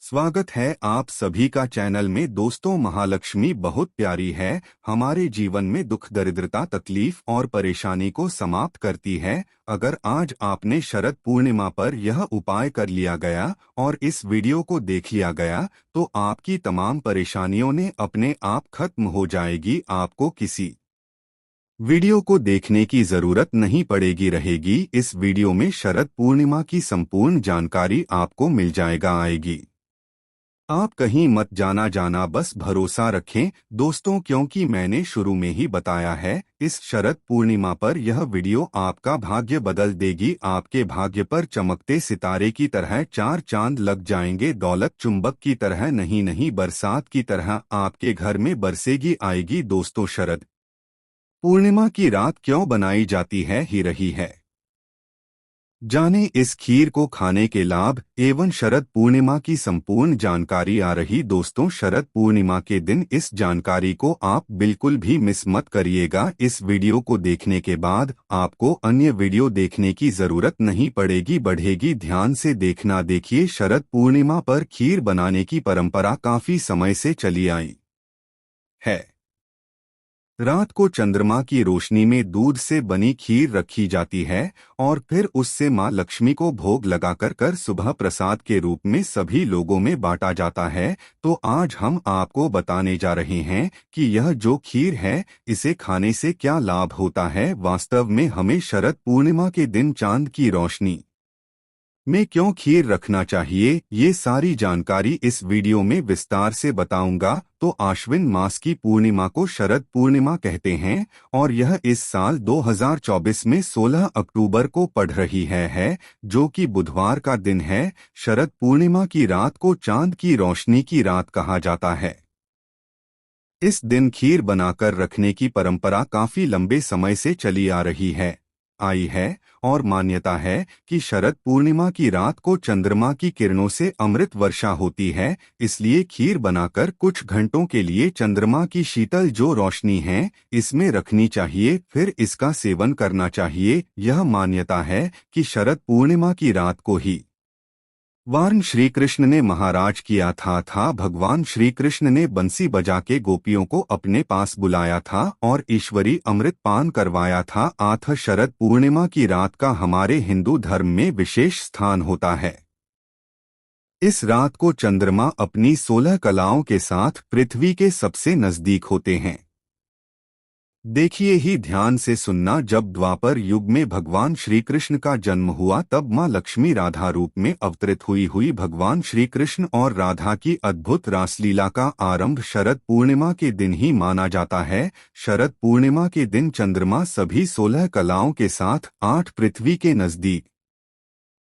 स्वागत है आप सभी का चैनल में। दोस्तों, महालक्ष्मी बहुत प्यारी है। हमारे जीवन में दुख, दरिद्रता, तकलीफ और परेशानी को समाप्त करती है। अगर आज आपने शरद पूर्णिमा पर यह उपाय कर लिया गया और इस वीडियो को देख लिया गया तो आपकी तमाम परेशानियों ने अपने आप खत्म हो जाएगी। आपको किसी वीडियो को देखने की जरूरत नहीं पड़ेगी रहेगी। इस वीडियो में शरद पूर्णिमा की संपूर्ण जानकारी आपको मिल आएगी। आप कहीं मत जाना, बस भरोसा रखें दोस्तों, क्योंकि मैंने शुरू में ही बताया है, इस शरद पूर्णिमा पर यह वीडियो आपका भाग्य बदल देगी। आपके भाग्य पर चमकते सितारे की तरह चार चांद लग जाएंगे। दौलत चुंबक की तरह नहीं, बरसात की तरह आपके घर में बरसेगी आएगी। दोस्तों, शरद पूर्णिमा की रात क्यों बनाई जाती है ही रही है, जाने इस खीर को खाने के लाभ एवं शरद पूर्णिमा की संपूर्ण जानकारी आ रही। दोस्तों, शरद पूर्णिमा के दिन इस जानकारी को आप बिल्कुल भी मिस मत करिएगा। इस वीडियो को देखने के बाद आपको अन्य वीडियो देखने की जरूरत नहीं पड़ेगी, बढ़ेगी। ध्यान से देखना। देखिए, शरद पूर्णिमा पर खीर बनाने की परंपरा काफी समय से चली आई है। रात को चंद्रमा की रोशनी में दूध से बनी खीर रखी जाती है और फिर उससे मां लक्ष्मी को भोग लगाकर कर सुबह प्रसाद के रूप में सभी लोगों में बांटा जाता है। तो आज हम आपको बताने जा रहे हैं कि यह जो खीर है, इसे खाने से क्या लाभ होता है। वास्तव में हमें शरद पूर्णिमा के दिन चांद की रोशनी में क्यों खीर रखना चाहिए, ये सारी जानकारी इस वीडियो में विस्तार से बताऊंगा। तो आश्विन मास की पूर्णिमा को शरद पूर्णिमा कहते हैं और यह इस साल 2024 में 16 अक्टूबर को पड़ रही है, जो कि बुधवार का दिन है। शरद पूर्णिमा की रात को चांद की रोशनी की रात कहा जाता है। इस दिन खीर बनाकर रखने की परंपरा काफी लंबे समय से चली आ रही है और मान्यता है कि शरद पूर्णिमा की रात को चंद्रमा की किरणों से अमृत वर्षा होती है, इसलिए खीर बनाकर कुछ घंटों के लिए चंद्रमा की शीतल जो रोशनी है इसमें रखनी चाहिए, फिर इसका सेवन करना चाहिए। यह मान्यता है कि शरद पूर्णिमा की रात को ही वार्न श्री कृष्ण ने महाराज किया था। भगवान श्री कृष्ण ने बंसी बजा के गोपियों को अपने पास बुलाया था और ईश्वरी अमृत पान करवाया था। आठ शरद पूर्णिमा की रात का हमारे हिंदू धर्म में विशेष स्थान होता है। इस रात को चंद्रमा अपनी 16 कलाओं के साथ पृथ्वी के सबसे नजदीक होते हैं। देखिए ही ध्यान से सुनना। जब द्वापर युग में भगवान श्री कृष्ण का जन्म हुआ तब मां लक्ष्मी राधा रूप में अवतरित हुई भगवान श्री कृष्ण और राधा की अद्भुत रासलीला का आरंभ शरद पूर्णिमा के दिन ही माना जाता है। शरद पूर्णिमा के दिन चंद्रमा सभी 16 कलाओं के साथ 8 पृथ्वी के नजदीक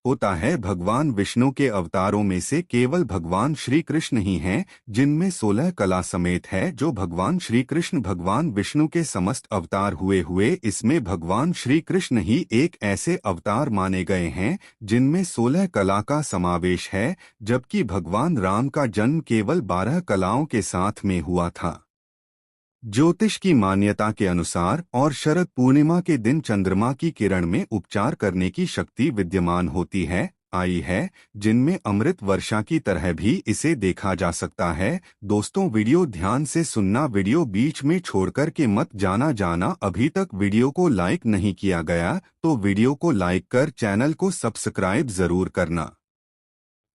होता है। भगवान विष्णु के अवतारों में से केवल भगवान श्री कृष्ण ही हैं जिनमें 16 कला समेत है। जो भगवान श्री कृष्ण भगवान विष्णु के समस्त अवतार हुए इसमें भगवान श्री कृष्ण ही एक ऐसे अवतार माने गए हैं जिनमें 16 कला का समावेश है, जबकि भगवान राम का जन्म केवल 12 कलाओं के साथ में हुआ था। ज्योतिष की मान्यता के अनुसार और शरद पूर्णिमा के दिन चंद्रमा की किरण में उपचार करने की शक्ति विद्यमान होती है, जिनमें अमृत वर्षा की तरह भी इसे देखा जा सकता है। दोस्तों, वीडियो ध्यान से सुनना। वीडियो बीच में छोड़कर के मत जाना। अभी तक वीडियो को लाइक नहीं किया गया तो वीडियो को लाइक कर चैनल को सब्सक्राइब जरूर करना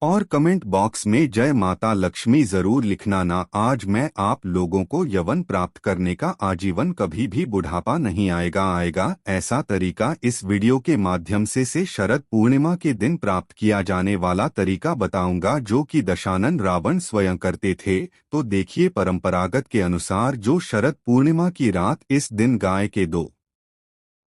और कमेंट बॉक्स में जय माता लक्ष्मी जरूर लिखना ना। आज मैं आप लोगों को यवन प्राप्त करने का, आजीवन कभी भी बुढ़ापा नहीं आएगा ऐसा तरीका इस वीडियो के माध्यम से शरद पूर्णिमा के दिन प्राप्त किया जाने वाला तरीका बताऊंगा, जो कि दशानन रावण स्वयं करते थे। तो देखिए, परंपरागत के अनुसार जो शरद पूर्णिमा की रात इस दिन गाय के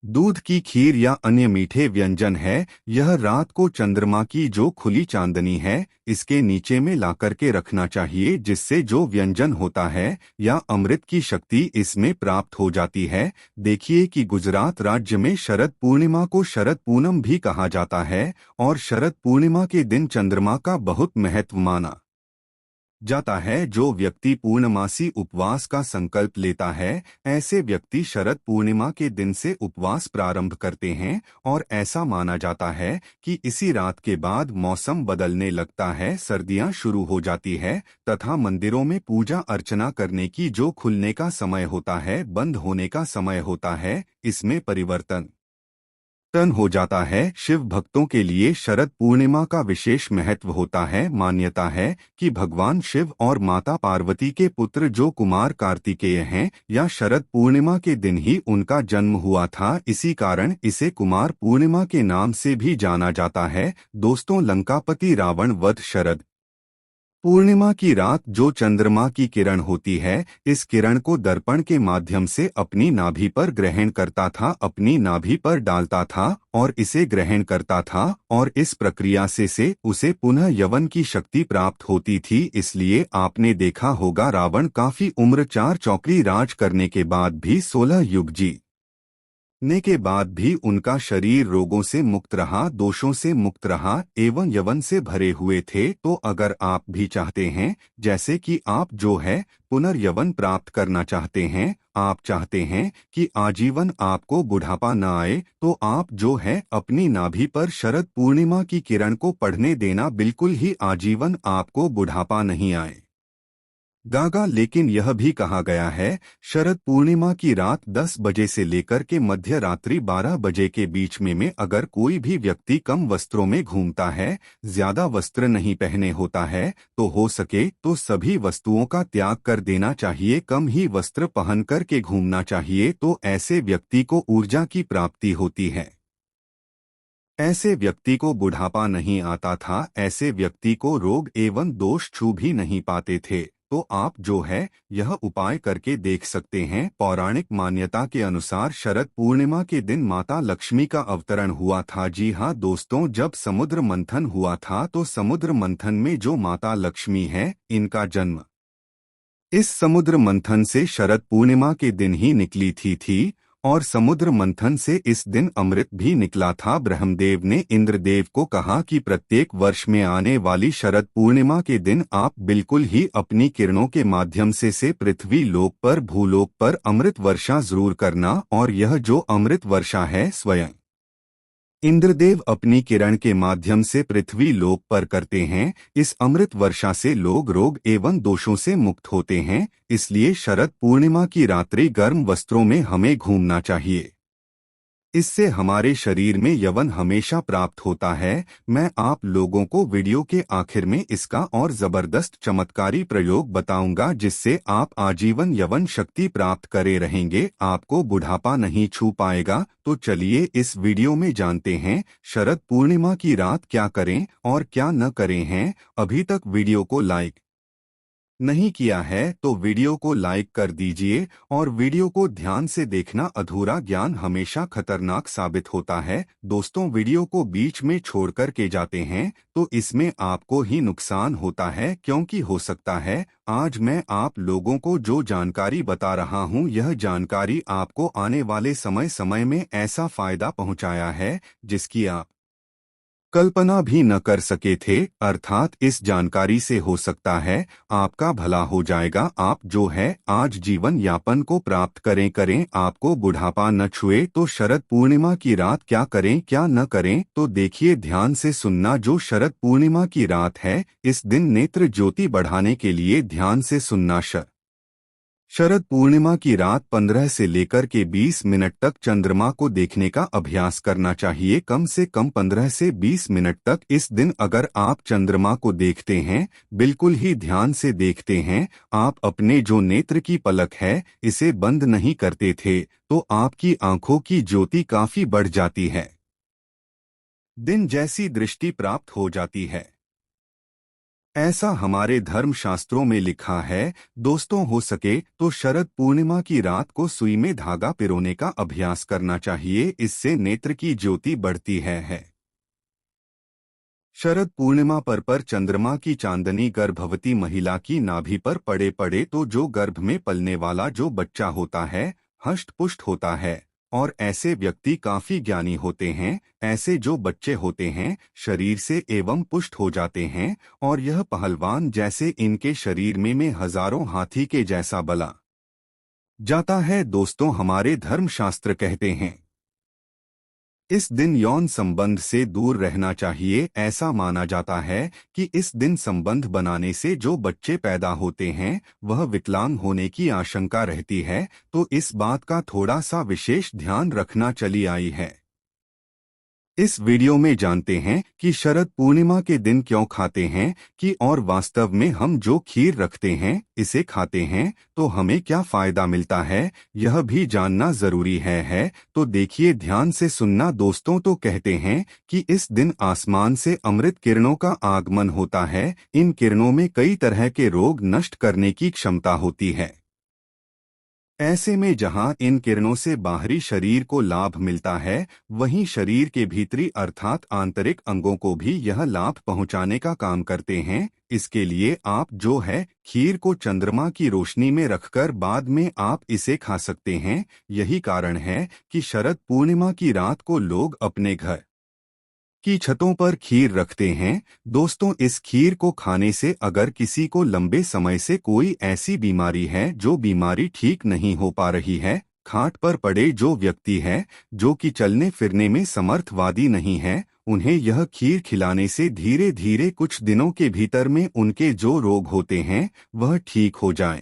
दूध की खीर या अन्य मीठे व्यंजन है, यह रात को चंद्रमा की जो खुली चांदनी है इसके नीचे में लाकर के रखना चाहिए, जिससे जो व्यंजन होता है या अमृत की शक्ति इसमें प्राप्त हो जाती है। देखिए कि गुजरात राज्य में शरद पूर्णिमा को शरद पूनम भी कहा जाता है और शरद पूर्णिमा के दिन चंद्रमा का बहुत महत्व माना जाता है। जो व्यक्ति पूर्णमासी उपवास का संकल्प लेता है, ऐसे व्यक्ति शरद पूर्णिमा के दिन से उपवास प्रारंभ करते हैं और ऐसा माना जाता है कि इसी रात के बाद मौसम बदलने लगता है, सर्दियां शुरू हो जाती है तथा मंदिरों में पूजा अर्चना करने की जो खुलने का समय होता है, बंद होने का समय होता है, इसमें परिवर्तन हो जाता है। शिव भक्तों के लिए शरद पूर्णिमा का विशेष महत्व होता है। मान्यता है कि भगवान शिव और माता पार्वती के पुत्र जो कुमार कार्तिकेय हैं, या शरद पूर्णिमा के दिन ही उनका जन्म हुआ था, इसी कारण इसे कुमार पूर्णिमा के नाम से भी जाना जाता है। दोस्तों, लंकापति रावण वध शरद पूर्णिमा की रात जो चंद्रमा की किरण होती है, इस किरण को दर्पण के माध्यम से अपनी नाभि पर ग्रहण करता था, अपनी नाभि पर डालता था और इसे ग्रहण करता था, और इस प्रक्रिया से उसे पुनः यवन की शक्ति प्राप्त होती थी। इसलिए आपने देखा होगा, रावण काफी उम्र 4 चौकड़ी राज करने के बाद भी 16 युग जी ने के बाद भी उनका शरीर रोगों से मुक्त रहा, दोषों से मुक्त रहा एवं यवन से भरे हुए थे। तो अगर आप भी चाहते हैं, जैसे कि आप जो है पुनर्यवन प्राप्त करना चाहते हैं, आप चाहते हैं कि आजीवन आपको बुढ़ापा न आए, तो आप जो है अपनी नाभि पर शरद पूर्णिमा की किरण को पढ़ने देना, बिल्कुल ही आजीवन आपको बुढ़ापा नहीं आए गागा। लेकिन यह भी कहा गया है, शरद पूर्णिमा की रात 10 बजे से लेकर के मध्य रात्रि 12 बजे के बीच में अगर कोई भी व्यक्ति कम वस्त्रों में घूमता है, ज्यादा वस्त्र नहीं पहने होता है, तो हो सके तो सभी वस्तुओं का त्याग कर देना चाहिए, कम ही वस्त्र पहन कर के घूमना चाहिए। तो ऐसे व्यक्ति को ऊर्जा की प्राप्ति होती है, ऐसे व्यक्ति को बुढ़ापा नहीं आता था, ऐसे व्यक्ति को रोग एवं दोष छू भी नहीं पाते थे। तो आप जो है यह उपाय करके देख सकते हैं। पौराणिक मान्यता के अनुसार शरद पूर्णिमा के दिन माता लक्ष्मी का अवतरण हुआ था। जी हाँ दोस्तों, जब समुद्र मंथन हुआ था, तो समुद्र मंथन में जो माता लक्ष्मी है, इनका जन्म इस समुद्र मंथन से शरद पूर्णिमा के दिन ही निकली थी और समुद्र मंथन से इस दिन अमृत भी निकला था। ब्रह्मदेव ने इंद्रदेव को कहा कि प्रत्येक वर्ष में आने वाली शरद पूर्णिमा के दिन आप बिल्कुल ही अपनी किरणों के माध्यम से पृथ्वी लोक पर, भूलोक पर अमृत वर्षा जरूर करना। और यह जो अमृत वर्षा है, स्वयं इंद्रदेव अपनी किरण के माध्यम से पृथ्वी लोक पर करते हैं। इस अमृत वर्षा से लोग रोग एवं दोषों से मुक्त होते हैं। इसलिए शरद पूर्णिमा की रात्रि गर्म वस्त्रों में हमें घूमना चाहिए, इससे हमारे शरीर में यवन हमेशा प्राप्त होता है। मैं आप लोगों को वीडियो के आखिर में इसका और जबरदस्त चमत्कारी प्रयोग बताऊंगा, जिससे आप आजीवन यवन शक्ति प्राप्त करे रहेंगे, आपको बुढ़ापा नहीं छू पाएगा। तो चलिए इस वीडियो में जानते हैं शरद पूर्णिमा की रात क्या करें और क्या न करें हैं। अभी तक वीडियो को लाइक नहीं किया है तो वीडियो को लाइक कर दीजिए और वीडियो को ध्यान से देखना। अधूरा ज्ञान हमेशा खतरनाक साबित होता है। दोस्तों, वीडियो को बीच में छोड़ कर के जाते हैं तो इसमें आपको ही नुकसान होता है, क्योंकि हो सकता है आज मैं आप लोगों को जो जानकारी बता रहा हूं, यह जानकारी आपको आने वाले समय में ऐसा फायदा पहुंचाया है जिसकी आप कल्पना भी न कर सके थे। अर्थात इस जानकारी से हो सकता है आपका भला हो जाएगा। आप जो है आज जीवन यापन को प्राप्त करें, आपको बुढ़ापा न छुए। तो शरद पूर्णिमा की रात क्या करें क्या न करें, तो देखिए ध्यान से सुनना। जो शरद पूर्णिमा की रात है, इस दिन नेत्र ज्योति बढ़ाने के लिए ध्यान से सुनना। शरद पूर्णिमा की रात 15 से लेकर के 20 मिनट तक चंद्रमा को देखने का अभ्यास करना चाहिए, कम से कम 15 से 20 मिनट तक। इस दिन अगर आप चंद्रमा को देखते हैं, बिल्कुल ही ध्यान से देखते हैं, आप अपने जो नेत्र की पलक है इसे बंद नहीं करते थे, तो आपकी आंखों की ज्योति काफी बढ़ जाती है, दिन जैसी दृष्टि प्राप्त हो जाती है। ऐसा हमारे धर्म शास्त्रों में लिखा है। दोस्तों, हो सके तो शरद पूर्णिमा की रात को सुई में धागा पिरोने का अभ्यास करना चाहिए, इससे नेत्र की ज्योति बढ़ती है। शरद पूर्णिमा पर चंद्रमा की चांदनी गर्भवती महिला की नाभि पर पड़े तो जो गर्भ में पलने वाला जो बच्चा होता है, हष्ट पुष्ट होता है और ऐसे व्यक्ति काफी ज्ञानी होते हैं। ऐसे जो बच्चे होते हैं शरीर से एवं पुष्ट हो जाते हैं और यह पहलवान जैसे इनके शरीर में हजारों हाथी के जैसा बला जाता है। दोस्तों, हमारे धर्मशास्त्र कहते हैं इस दिन यौन संबंध से दूर रहना चाहिए। ऐसा माना जाता है कि इस दिन संबंध बनाने से जो बच्चे पैदा होते हैं वह विकलांग होने की आशंका रहती है, तो इस बात का थोड़ा सा विशेष ध्यान रखना चली आई है। इस वीडियो में जानते हैं कि शरद पूर्णिमा के दिन क्यों खाते हैं कि और वास्तव में हम जो खीर रखते हैं इसे खाते हैं तो हमें क्या फायदा मिलता है, यह भी जानना जरूरी है। तो देखिए, ध्यान से सुनना दोस्तों। तो कहते हैं कि इस दिन आसमान से अमृत किरणों का आगमन होता है। इन किरणों में कई तरह के रोग नष्ट करने की क्षमता होती है। ऐसे में जहां इन किरणों से बाहरी शरीर को लाभ मिलता है, वहीं शरीर के भीतरी अर्थात आंतरिक अंगों को भी यह लाभ पहुंचाने का काम करते हैं। इसके लिए आप जो है खीर को चंद्रमा की रोशनी में रखकर बाद में आप इसे खा सकते हैं। यही कारण है कि शरद पूर्णिमा की रात को लोग अपने घर की छतों पर खीर रखते हैं। दोस्तों, इस खीर को खाने से अगर किसी को लंबे समय से कोई ऐसी बीमारी है जो बीमारी ठीक नहीं हो पा रही है, खाट पर पड़े जो व्यक्ति है जो कि चलने फिरने में समर्थवादी नहीं है, उन्हें यह खीर खिलाने से धीरे धीरे कुछ दिनों के भीतर में उनके जो रोग होते हैं वह ठीक हो जाएं।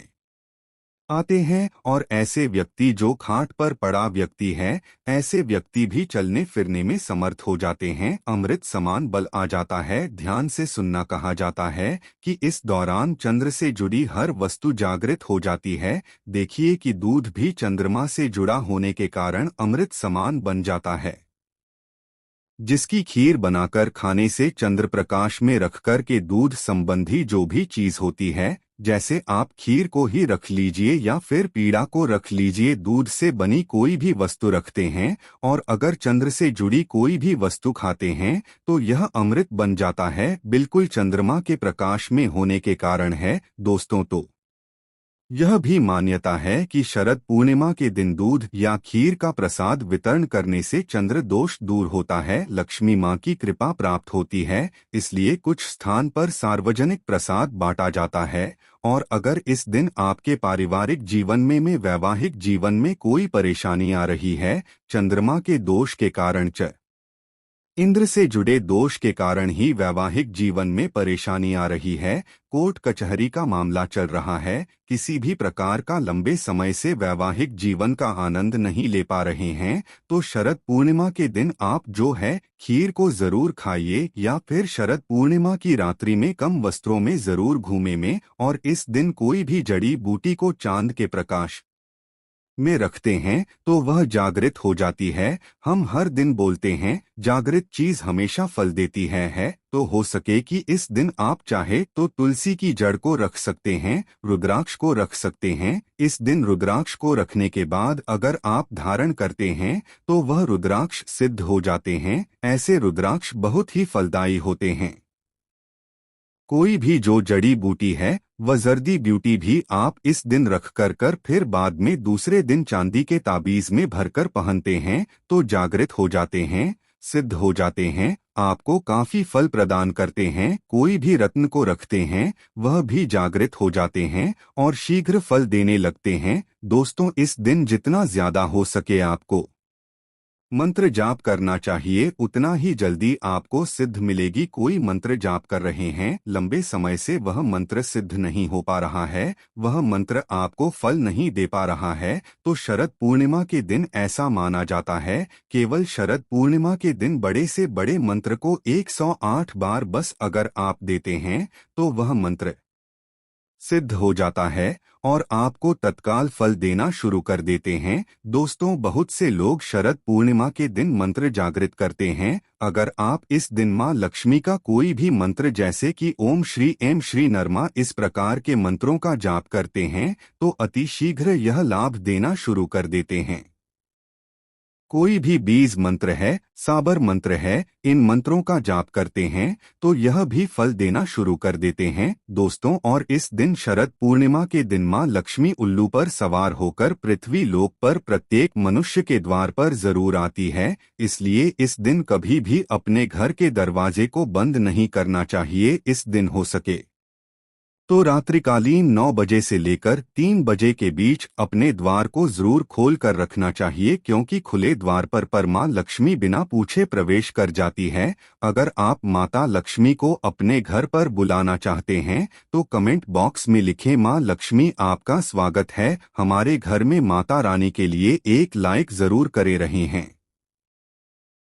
आते हैं। और ऐसे व्यक्ति जो खाट पर पड़ा व्यक्ति है, ऐसे व्यक्ति भी चलने फिरने में समर्थ हो जाते हैं। अमृत समान बल आ जाता है। ध्यान से सुनना। कहा जाता है कि इस दौरान चंद्र से जुड़ी हर वस्तु जागृत हो जाती है। देखिए कि दूध भी चंद्रमा से जुड़ा होने के कारण अमृत समान बन जाता है, जिसकी खीर बनाकर खाने से चंद्र प्रकाश में रखकर के दूध संबंधी जो भी चीज होती है, जैसे आप खीर को ही रख लीजिए या फिर पीड़ा को रख लीजिए, दूध से बनी कोई भी वस्तु रखते हैं और अगर चंद्र से जुड़ी कोई भी वस्तु खाते हैं तो यह अमृत बन जाता है। बिल्कुल चंद्रमा के प्रकाश में होने के कारण है। दोस्तों, तो यह भी मान्यता है कि शरद पूर्णिमा के दिन दूध या खीर का प्रसाद वितरण करने से चंद्र दोष दूर होता है, लक्ष्मी माँ की कृपा प्राप्त होती है। इसलिए कुछ स्थान पर सार्वजनिक प्रसाद बांटा जाता है। और अगर इस दिन आपके पारिवारिक जीवन में वैवाहिक जीवन में कोई परेशानी आ रही है, चंद्रमा के दोष के कारण इंद्र से जुड़े दोष के कारण ही वैवाहिक जीवन में परेशानी आ रही है, कोर्ट कचहरी का मामला चल रहा है, किसी भी प्रकार का लंबे समय से वैवाहिक जीवन का आनंद नहीं ले पा रहे हैं, तो शरद पूर्णिमा के दिन आप जो है खीर को जरूर खाइए या फिर शरद पूर्णिमा की रात्रि में कम वस्त्रों में जरूर घूमे में। और इस दिन कोई भी जड़ी बूटी को चांद के प्रकाश में रखते हैं तो वह जागृत हो जाती है। हम हर दिन बोलते हैं जागृत चीज हमेशा फल देती है। तो हो सके कि इस दिन आप चाहे तो तुलसी की जड़ को रख सकते हैं, रुद्राक्ष को रख सकते हैं। इस दिन रुद्राक्ष को रखने के बाद अगर आप धारण करते हैं तो वह रुद्राक्ष सिद्ध हो जाते हैं। ऐसे रुद्राक्ष बहुत ही फलदायी होते हैं। कोई भी जो जड़ी बूटी है वह जर्दी ब्यूटी भी आप इस दिन रख कर फिर बाद में दूसरे दिन चांदी के ताबीज में भरकर पहनते हैं तो जागृत हो जाते हैं, सिद्ध हो जाते हैं, आपको काफी फल प्रदान करते हैं। कोई भी रत्न को रखते हैं वह भी जागृत हो जाते हैं और शीघ्र फल देने लगते हैं। दोस्तों, इस दिन जितना ज्यादा हो सके आपको मंत्र जाप करना चाहिए, उतना ही जल्दी आपको सिद्ध मिलेगी। कोई मंत्र जाप कर रहे हैं, लंबे समय से वह मंत्र सिद्ध नहीं हो पा रहा है, वह मंत्र आपको फल नहीं दे पा रहा है, तो शरद पूर्णिमा के दिन ऐसा माना जाता है केवल शरद पूर्णिमा के दिन बड़े से बड़े मंत्र को 108 बार बस अगर आप देते हैं तो वह मंत्र सिद्ध हो जाता है और आपको तत्काल फल देना शुरू कर देते हैं। दोस्तों, बहुत से लोग शरद पूर्णिमा के दिन मंत्र जागृत करते हैं। अगर आप इस दिन मां लक्ष्मी का कोई भी मंत्र जैसे कि ओम श्री एम श्री नरमा इस प्रकार के मंत्रों का जाप करते हैं तो अति शीघ्र यह लाभ देना शुरू कर देते हैं। कोई भी बीज मंत्र है, साबर मंत्र है, इन मंत्रों का जाप करते हैं तो यह भी फल देना शुरू कर देते हैं दोस्तों। और इस दिन शरद पूर्णिमा के दिन मां लक्ष्मी उल्लू पर सवार होकर पृथ्वी लोक पर प्रत्येक मनुष्य के द्वार पर जरूर आती है, इसलिए इस दिन कभी भी अपने घर के दरवाजे को बंद नहीं करना चाहिए। इस दिन हो सके तो रात्रिकालीन 9 बजे से लेकर 3 बजे के बीच अपने द्वार को जरूर खोल कर रखना चाहिए, क्योंकि खुले द्वार पर मां लक्ष्मी बिना पूछे प्रवेश कर जाती है। अगर आप माता लक्ष्मी को अपने घर पर बुलाना चाहते हैं तो कमेंट बॉक्स में लिखें मां लक्ष्मी आपका स्वागत है। हमारे घर में माता रानी के लिए एक लाइक जरूर करे रहे हैं।